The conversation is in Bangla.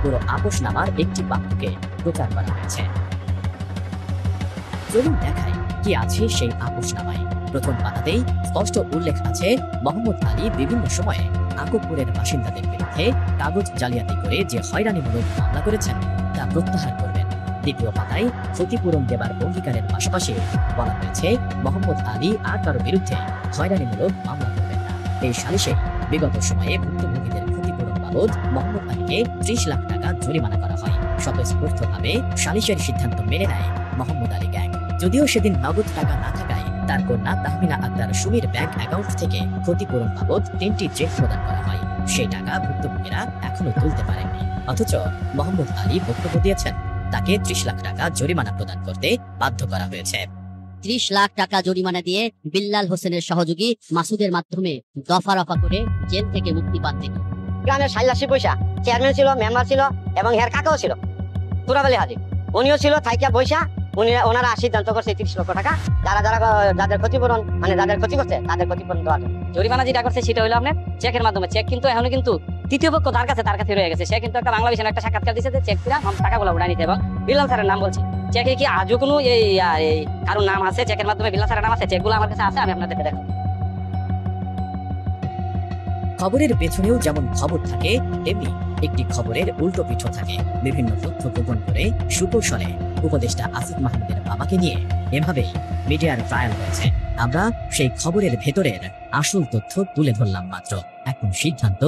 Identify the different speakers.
Speaker 1: পুরো আপোষনামার একটি বাক্যকে প্রচার করা হয়েছে। চলুন দেখায় কি আছে সেই আপোষনামায়। প্রথম পাতাতেই স্পষ্ট উল্লেখ আছে মোহাম্মদ আলী বিভিন্ন সময়ে আকুবপুরের বাসিন্দাদের বিরুদ্ধে কাগজ জালিয়াতি করে যে হয়রানিমূলক মামলা করেছেন তা প্রত্যাহার করবেন। দ্বিতীয় পাতায় ক্ষতিপূরণ দেবার অঙ্গীকারের পাশাপাশি বলা হয়েছে মোহাম্মদ আলী আর কারো বিরুদ্ধে হয়রানিমূলক মামলা করবেন না। এই সালিশে বিগত সময়ে ভুক্তভোগীদের ক্ষতিপূরণ বাবদ মোহাম্মদ আলীকে 30 লাখ টাকা জরিমানা করা হয়। স্বতঃস্ফূর্তভাবে সালিশের সিদ্ধান্ত মেনে নেয় মোহাম্মদ আলী গ্যাং। যদিও সেদিন নগদ টাকা না থাকায় তার কন্যা তাহমিনা আক্তার সুমির ব্যাংক অ্যাকাউন্ট থেকে ক্ষতিপূরণ বাবদ 3টি চেক প্রদান করা হয়। সেই টাকা ভুক্তভোগীরা এখনো তুলতে পারেননি। অথচ মোহাম্মদ আলী বক্তব্য দিয়েছেন তাকে 30 লাখ টাকা জরিমানা প্রদান করতে বাধ্য করা হয়েছে।
Speaker 2: 30 লাখ টাকা জরিমানা দিয়ে বিল্লাল হোসেনের সহযোগী মাসুদের মাধ্যমে দফা রফা করে জেল থেকে মুক্তি পান তিনি।
Speaker 3: গ্রামের সাইলাসি পয়সা চেয়ারম্যান ছিল, মেম্বার ছিল এবং হের কাকাও ছিল তুরাবালি হাজি, উনিও ছিল থাইকা বৈশা। ওনারা সিদ্ধান্ত করছে 30 লক্ষ টাকা যাদের ক্ষতিপূরণ মানে যাদের ক্ষতি করছে তাদের ক্ষতিপূরণ দেওয়ার জন্য। জরিমানা যেটা করছে সেটা হলো আপনার চেকের মাধ্যমে। চেক কিন্তু এখনো কিন্তু তৃতীয় পক্ষ তার কাছে রয়ে গেছে। সে কিন্তু একটা বাংলাদেশের একটা সাক্ষাৎকার দিচ্ছে যে চেক দিলাম টাকাগুলো উড়াই নিতে, এবং বিল্লাল স্যারের নাম বলছি। চেকে কি আজও কোনো কারোর নাম আছে চেকের মাধ্যমে? বিল্লাল স্যারের নাম আছে, চেকগুলো আমার কাছে আছে, আমি আপনাদেরকে দেখাবো।
Speaker 1: খবরের পেছনেও যেমন খবর থাকে তেমনি একটি খবরের উল্টো পিঠ থাকে। বিভিন্ন তথ্য গোপন করে সুকৌশলে উপদেষ্টা আসিফ মাহমুদের বাবাকে নিয়ে এভাবে মিডিয়ার ট্রায়াল হয়েছে। আমরা সেই খবরের ভেতরের আসল তথ্য তুলে ধরলাম মাত্র। এখন সিদ্ধান্ত